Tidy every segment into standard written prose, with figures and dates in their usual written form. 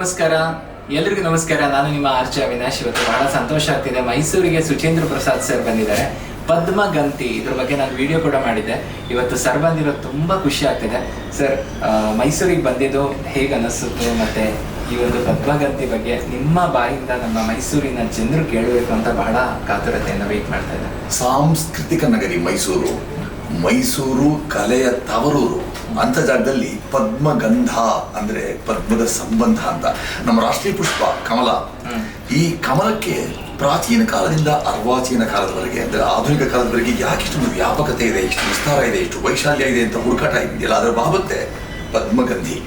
ನಮಸ್ಕಾರ, ಎಲ್ರಿಗೂ ನಮಸ್ಕಾರ. ನಾನು ನಿಮ್ಮ ಆರ್ಚೆ ಅವಿನಾಶ್. ಇವತ್ತು ಬಹಳ ಸಂತೋಷ ಆಗ್ತಿದೆ. ಮೈಸೂರಿಗೆ ಸುಚೇಂದ್ರ ಪ್ರಸಾದ್ ಸರ್ ಬಂದಿದ್ದಾರೆ. ಪದ್ಮಗಂತಿ ಇದ್ರ ಬಗ್ಗೆ ನಾನು ವಿಡಿಯೋ ಕೂಡ ಮಾಡಿದ್ದೆ. ಇವತ್ತು ಸರ್ ಬಂದಿರೋದು ತುಂಬ ಖುಷಿ ಆಗ್ತಿದೆ. ಸರ್, ಮೈಸೂರಿಗೆ ಬಂದಿದ್ದು ಹೇಗೆ ಅನಿಸುತ್ತೆ, ಮತ್ತೆ ಈ ಒಂದು ಪದ್ಮಗಂತಿ ಬಗ್ಗೆ ನಿಮ್ಮ ಬಾಯಿಂದ ನಮ್ಮ ಮೈಸೂರಿನ ಜನರು ಕೇಳಬೇಕು ಅಂತ ಬಹಳ ಕಾತುರತೆಯಿಂದ ವೇಟ್ ಮಾಡ್ತಾ ಇದ್ದಾರೆ. ಸಾಂಸ್ಕೃತಿಕ ನಗರಿ ಮೈಸೂರು, ಮೈಸೂರು ಕಲೆಯ ತವರೂರು. ಅಂತ ಜಾಗದಲ್ಲಿ ಪದ್ಮಗಂಧ ಅಂದ್ರೆ ಪದ್ಮದ ಸಂಬಂಧ ಅಂತ. ನಮ್ಮ ರಾಷ್ಟ್ರೀಯ ಪುಷ್ಪ ಕಮಲ. ಈ ಕಮಲಕ್ಕೆ ಪ್ರಾಚೀನ ಕಾಲದಿಂದ ಅರ್ವಾಚೀನ ಕಾಲದವರೆಗೆ ಅಂದ್ರೆ ಆಧುನಿಕ ಕಾಲದವರೆಗೆ ಯಾಕೆ ಇಷ್ಟೊಂದು ವ್ಯಾಪಕತೆ ಇದೆ, ಇಷ್ಟು ವಿಸ್ತಾರ ಇದೆ, ಇಷ್ಟು ವೈಶಾಲ್ಯ ಇದೆ ಅಂತ ಹುಡುಕಾಟ ಇದೆಯಲ್ಲ, ಅದರ ಬಾಬತ್ತೆ ಪದ್ಮಗಂಧಿ.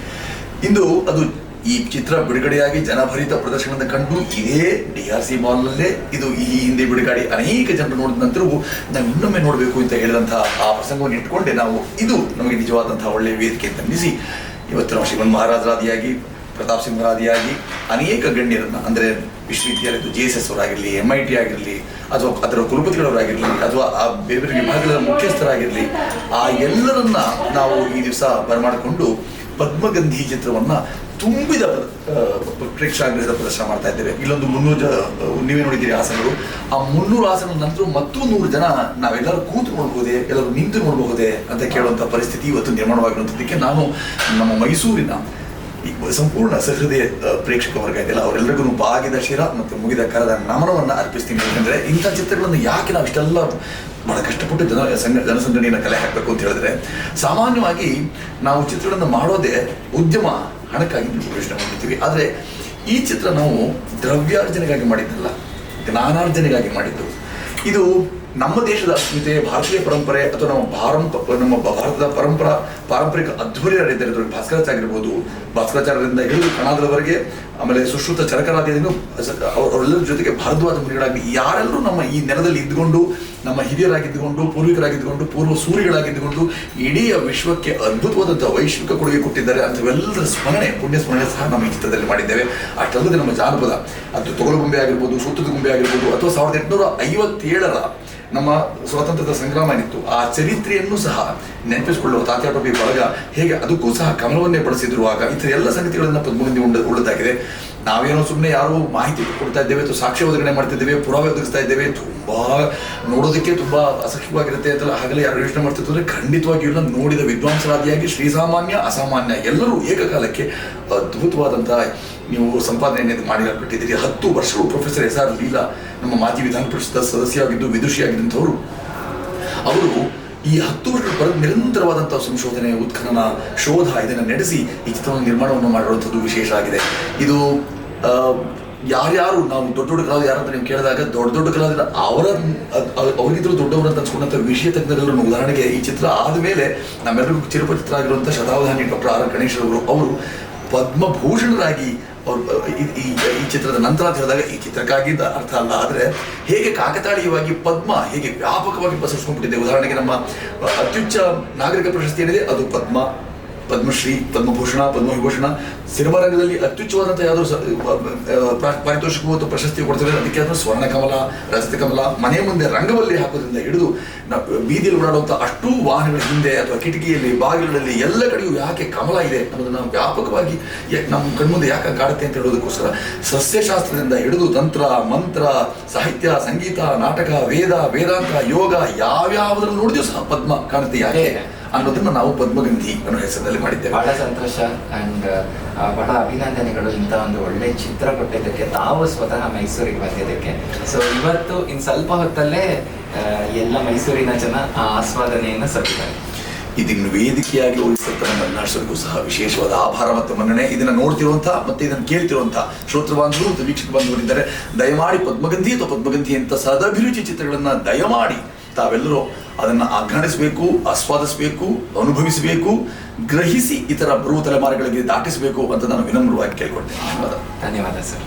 ಇಂದು ಅದು ಈ ಚಿತ್ರ ಬಿಡುಗಡೆಯಾಗಿ ಜನಭರಿತ ಪ್ರದರ್ಶನದ ಕಂಡು ಇದೇ DRC ಮಾಲ್ನಲ್ಲೇ ಇದು ಈ ಹಿಂದೆ ಬಿಡುಗಡೆ ಅನೇಕ ಜನರು ನೋಡಿದ ನಂತರವೂ ನಾವು ಇನ್ನೊಮ್ಮೆ ನೋಡಬೇಕು ಅಂತ ಹೇಳಿದಂತಹ ಆ ಪ್ರಸಂಗವನ್ನು ಇಟ್ಕೊಂಡೆ ನಾವು ಇದು ನಮಗೆ ನಿಜವಾದಂತಹ ಒಳ್ಳೆಯ ವೇದಿಕೆ ಅಂತ ಅನ್ನಿಸಿ ಇವತ್ತು ನಾವು ಶ್ರೀಮಂತ್ ಮಹಾರಾಜರಾದಿಯಾಗಿ, ಪ್ರತಾಪ್ ಸಿಂಹರಾದಿಯಾಗಿ ಅನೇಕ ಗಣ್ಯರನ್ನ ಅಂದರೆ ವಿಶ್ವವಿದ್ಯಾಲಯದ JSS ಅವರಾಗಿರಲಿ, MIT ಆಗಿರಲಿ, ಅಥವಾ ಅದರ ಕುಲಪತಿಗಳವರಾಗಿರಲಿ, ಅಥವಾ ಆ ಬೇರೆ ಬೇರೆ ವಿಭಾಗಗಳ ಮುಖ್ಯಸ್ಥರಾಗಿರಲಿ, ಆ ಎಲ್ಲರನ್ನ ನಾವು ಈ ದಿವಸ ಬರಮಾಡಿಕೊಂಡು ಪದ್ಮಗಂಧಿ ಚಿತ್ರವನ್ನ ತುಂಬಿದ ಪ್ರೇಕ್ಷಾಗೃಹದ ಪ್ರದರ್ಶನ ಮಾಡ್ತಾ ಇದ್ದೇವೆ. ಇಲ್ಲೊಂದು 300 ನೀವೇ ನೋಡಿದ್ದೀರಿ ಆಸನಗಳು. ಆ 300 ಆಸನದ ನಂತರ ಮತ್ತೂ 100 ಜನ ನಾವೆಲ್ಲರೂ ಕೂತು ನೋಡಬಹುದೇ, ಎಲ್ಲರೂ ನಿಂತು ನೋಡಬಹುದೇ ಅಂತ ಕೇಳುವಂಥ ಪರಿಸ್ಥಿತಿ ಇವತ್ತು ನಿರ್ಮಾಣವಾಗಿರುವಂಥದ್ದಕ್ಕೆ ನಾನು ನಮ್ಮ ಮೈಸೂರಿನ ಸಂಪೂರ್ಣ ಸಹೃದಯ ಪ್ರೇಕ್ಷಕ ವರ್ಗ ಇದೆಯಲ್ಲ ಅವರೆಲ್ಲರಿಗೂ ಬಾಗಿದ ಶಿರ ಮತ್ತು ಮುಗಿದ ಕರದ ನಮನವನ್ನು ಅರ್ಪಿಸ್ತೀನಿ. ಯಾಕಂದರೆ ಇಂಥ ಚಿತ್ರಗಳನ್ನು ಯಾಕೆ ನಾವು ಇಷ್ಟೆಲ್ಲ ಬಹಳ ಕಷ್ಟಪಟ್ಟು ಜನಸಂದಣಿಯನ್ನು ಕಲೆ ಹಾಕಬೇಕು ಅಂತ ಹೇಳಿದ್ರೆ, ಸಾಮಾನ್ಯವಾಗಿ ನಾವು ಚಿತ್ರಗಳನ್ನು ಮಾಡೋದೇ ಉದ್ಯಮ ಹಣಕ್ಕಾಗಿ ಯೋಚನೆ ಮಾಡಿರ್ತೀವಿ. ಆದರೆ ಈ ಚಿತ್ರ ನಾವು ದ್ರವ್ಯಾರ್ಜನೆಗಾಗಿ ಮಾಡಿದ್ದಲ್ಲ, ಜ್ಞಾನಾರ್ಜನೆಗಾಗಿ ಮಾಡಿದ್ದು. ಇದು ನಮ್ಮ ದೇಶದ ಅಸ್ಮಿತೆ, ಭಾರತೀಯ ಪರಂಪರೆ, ಅಥವಾ ನಮ್ಮ ಭಾರತದ ಪಾರಂಪರಿಕ ಅಧ್ವರ್ಯರಿದ್ದಾರೆ. ಭಾಸ್ಕರಾಚಾರ್ಯರಿಂದ ಹಿಡಿದು ಕಣಾದರವರೆಗೆ, ಆಮೇಲೆ ಸುಶ್ರುತ ಚರಕರಾದಿಯನ್ನು ಅವರೆಲ್ಲರ ಜೊತೆಗೆ ಭಾರದ್ವಾಜ ಮುನಿಗಳಾಗಿ ಯಾರೆಲ್ಲರೂ ನಮ್ಮ ಈ ನೆಲದಲ್ಲಿ ಇದ್ದುಕೊಂಡು, ನಮ್ಮ ಹಿರಿಯರಾಗಿದ್ದುಕೊಂಡು, ಪೂರ್ವಿಕರಾಗಿದ್ದುಕೊಂಡು, ಪೂರ್ವ ಸೂರಿಗಳಾಗಿದ್ದುಕೊಂಡು ಇಡೀ ವಿಶ್ವಕ್ಕೆ ಅದ್ಭುತವಾದಂತಹ ವೈಶ್ವಿಕ ಕೊಡುಗೆ ಕೊಟ್ಟಿದ್ದಾರೆ ಅಂಥವೆಲ್ಲರ ಸ್ಮರಣೆ, ಪುಣ್ಯ ಸ್ಮರಣೆ ಸಹ ನಮ್ಮ ಈ ಚಿತ್ರದಲ್ಲಿ ಮಾಡಿದ್ದೇವೆ. ಅಷ್ಟಲ್ಲದೆ ನಮ್ಮ ಜಾನಪದ, ಅದು ತೊಗಲುಗೊಂಬೆ ಆಗಿರ್ಬೋದು, ಸೂತ್ರದ ಗೊಂಬೆ ಆಗಿರ್ಬೋದು, ಅಥವಾ 1857ರ ನಮ್ಮ ಸ್ವಾತಂತ್ರ್ಯದ ಸಂಗ್ರಾಮ ಏನಿತ್ತು ಆ ಚರಿತ್ರೆಯನ್ನು ಸಹ ನೆನಪಿಸಿಕೊಳ್ಳುವ ತಾತ್ಯಾಟೋಪಿ ಬಳಗ ಹೇಗೆ ಅದಕ್ಕೂ ಸಹ ಕಮಲವನ್ನೇ ಬಳಸಿದಿರುವಾಗ ಈ ಥರ ಎಲ್ಲ ಸಂಗತಿಗಳನ್ನು ಪದ್ಮಗಂಧಿ ಉಳ್ಳದಾಗಿದೆ. ನಾವೇನೋ ಸುಮ್ಮನೆ ಯಾರೋ ಮಾಹಿತಿ ಕೊಡ್ತಾ ಇದ್ದೇವೆ ಅಥವಾ ಸಾಕ್ಷ್ಯ ಒದಗಣೆ ಮಾಡ್ತಿದ್ದೇವೆ, ಪುರಾವೆ ಒದಗಿಸ್ತಾ ಇದ್ದೇವೆ, ತುಂಬಾ ನೋಡೋದಕ್ಕೆ ತುಂಬಾ ಅಸಹ್ಯವಾಗಿರುತ್ತೆ ಅಂತಲ್ಲ ಹಾಗೆಲ್ಲ ಯಾರು ಯೋಚನೆ ಮಾಡ್ತಿರ್ತಾರೆ. ಖಂಡಿತವಾಗಿಯೂ ಇಲ್ಲ. ನೋಡಿದ ವಿದ್ವಾಂಸರಾದಿಯಾಗಿ ಶ್ರೀಸಾಮಾನ್ಯ ಅಸಾಮಾನ್ಯ ಎಲ್ಲರೂ ಏಕಕಾಲಕ್ಕೆ ಅದ್ಭುತವಾದಂತಹ ನೀವು ಸಂಪಾದನೆಯನ್ನು ಮಾಡಿಕೊಟ್ಟಿದ್ದೀರಿ. 10 ವರ್ಷಗಳು ಪ್ರೊಫೆಸರ್ SR ಲೀಲಾ, ನಮ್ಮ ಮಾಜಿ ವಿಧಾನ ಪರಿಷತ್ ಸದಸ್ಯರಾಗಿದ್ದು ವಿದುಷಿಯಾಗಿದ್ದಂಥವರು, ಅವರು ಈ 10 ವರ್ಷಗಳ ನಿರಂತರವಾದಂತಹ ಸಂಶೋಧನೆ, ಉತ್ಖನನ, ಶೋಧ ಇದನ್ನು ನಡೆಸಿ ಈ ಚಿತ್ರವನ್ನು ನಿರ್ಮಾಣವನ್ನು ಮಾಡಿರುವಂಥದ್ದು ವಿಶೇಷ ಆಗಿದೆ. ಇದು ಯಾರ್ಯಾರು ನಾವು ದೊಡ್ಡ ಕಲಾವಿದ ಯಾರಂತ ನೀವು ಕೇಳಿದಾಗ ದೊಡ್ಡ ಕಲಾವಿದ ಅವ್ರಿಗಿದ್ರು ದೊಡ್ಡವರು ಅಂತ ಅನ್ಸ್ಕೊಂಡಂಥ ವಿಷಯ ತಜ್ಞರೆಲ್ಲರೂ, ಉದಾಹರಣೆಗೆ ಈ ಚಿತ್ರ ಆದಮೇಲೆ ನಮ್ಮೆಲ್ಲರಿಗೂ ಚಿರಪರಿಚಿತರಾಗಿರುವಂಥ ಶತಾವಧಾನಿ ಡಾಕ್ಟರ್ R ಗಣೇಶ್ ಅವರು ಪದ್ಮಭೂಷಣರಾಗಿ ಅವರು ಈ ಚಿತ್ರದ ನಂತರ ಅಂತ ಹೇಳಿದಾಗ ಈ ಚಿತ್ರಕ್ಕಾಗಿದ್ದ ಅರ್ಥ ಅಲ್ಲ, ಆದರೆ ಹೇಗೆ ಕಾಕತಾಳೀಯವಾಗಿ ಪದ್ಮ ಹೇಗೆ ವ್ಯಾಪಕವಾಗಿ ಪಸರಿಸ್ಕೊಂಡ್ಬಿಟ್ಟಿದೆ. ಉದಾಹರಣೆಗೆ ನಮ್ಮ ಅತ್ಯುಚ್ಚ ನಾಗರಿಕ ಪ್ರಶಸ್ತಿ ಏನಿದೆ ಅದು ಪದ್ಮಶ್ರೀ, ಪದ್ಮಭೂಷಣ, ಪದ್ಮವಿಭೂಷಣ. ಸಿನಿಮಾ ರಂಗದಲ್ಲಿ ಅತ್ಯುಚ್ಚವಾದಂಥ ಯಾವುದೋ ಪಾರಿತೋಷಿಕ ಅಥವಾ ಪ್ರಶಸ್ತಿ ಕೊಡ್ತೇವೆ, ಅದಕ್ಕೆ ಆದರೂ ಸ್ವರ್ಣ ಕಮಲ, ರಜತ ಕಮಲ, ಮನೆ ಮುಂದೆ ರಂಗವಲ್ಲಿ ಹಾಕೋದ್ರಿಂದ ಹಿಡಿದು ಬೀದಿಯಲ್ಲಿ ಓಡಾಡುವಂಥ ಅಷ್ಟೂ ವಾಹನಗಳ ಹಿಂದೆ ಅಥವಾ ಕಿಟಕಿಯಲ್ಲಿ, ಬಾಗಿಲುಗಳಲ್ಲಿ ಎಲ್ಲ ಕಡೆಯೂ ಯಾಕೆ ಕಮಲ ಇದೆ ಅನ್ನೋದನ್ನು ವ್ಯಾಪಕವಾಗಿ ನಮ್ಮ ಕಣ್ಮುಂದೆ ಯಾಕೆ ಕಾಡುತ್ತೆ ಅಂತ ಹೇಳೋದಕ್ಕೋಸ್ಕರ ಸಸ್ಯಶಾಸ್ತ್ರದಿಂದ ಹಿಡಿದು ತಂತ್ರ, ಮಂತ್ರ, ಸಾಹಿತ್ಯ, ಸಂಗೀತ, ನಾಟಕ, ವೇದಾಂತ, ಯೋಗ ಯಾವ್ಯಾವುದನ್ನು ನೋಡಿದ್ಯೂ ಸಹ ಪದ್ಮ ಕಾಣುತ್ತೆ ಯಾಕೆ ಅನ್ನೋದನ್ನ ನಾವು ಪದ್ಮಗಂಧಿ ಅನ್ನೋ ಹೆಸರಿನಲ್ಲಿ ಮಾಡಿದ್ದೇವೆ. ಬಹಳ ಸಂತೋಷ ಅಂಡ್ ಬಹಳ ಅಭಿನಂದನೆಗಳು ಇಂಥ ಒಂದು ಒಳ್ಳೆ ಚಿತ್ರ ಕೊಟ್ಟಿದ್ದಕ್ಕೆ, ತಾವು ಸ್ವತಃ ಮೈಸೂರಿಗೆ ಬಂದಿದ್ದಕ್ಕೆ. ಸೊ ಇವತ್ತು ಇನ್ನು ಸ್ವಲ್ಪ ಹೊತ್ತಲ್ಲೇ ಎಲ್ಲ ಮೈಸೂರಿನ ಜನ ಆ ಆಸ್ವಾದನೆಯನ್ನು ಸಲ್ಲಿದ್ದಾರೆ. ಇದನ್ನು ವೇದಿಕೆಯಾಗಿ ಉಳಿಸಿದಂಥ ನಮ್ಮ ಅವಿನಾಶ್ವರಿಗೂ ಸಹ ವಿಶೇಷವಾದ ಆಭಾರ ಮತ್ತು ಮನ್ನಣೆ. ಇದನ್ನು ನೋಡ್ತಿರುವಂಥ ಮತ್ತೆ ಇದನ್ನು ಕೇಳ್ತಿರುವಂಥ ಶ್ರೋತೃಬಾಂಧವರು ಮತ್ತು ವೀಕ್ಷಕ ಬಂಧುಗಳಿದ್ದಾರೆ. ದಯಮಾಡಿ ಪದ್ಮಗಂಧಿ ಅಥವಾ ಪದ್ಮಗಂಧಿ ಅಂತ ಸದಭಿರುಚಿ ಚಿತ್ರಗಳನ್ನು ದಯಮಾಡಿ ತಾವೆಲ್ಲರೂ ಅದನ್ನು ಅಗ್ರಣಿಸಬೇಕು, ಆಸ್ವಾದಿಸಬೇಕು, ಅನುಭವಿಸಬೇಕು, ಗ್ರಹಿಸಿ ಇತರ ಬರುವ ತಲೆಮಾರುಗಳಿಗೆ ದಾಟಿಸಬೇಕು ಅಂತ ನಾನು ವಿನಮ್ರವಾಗಿ ಕೇಳ್ಕೊಳ್ತೇನೆ. ಧನ್ಯವಾದ ಸರ್.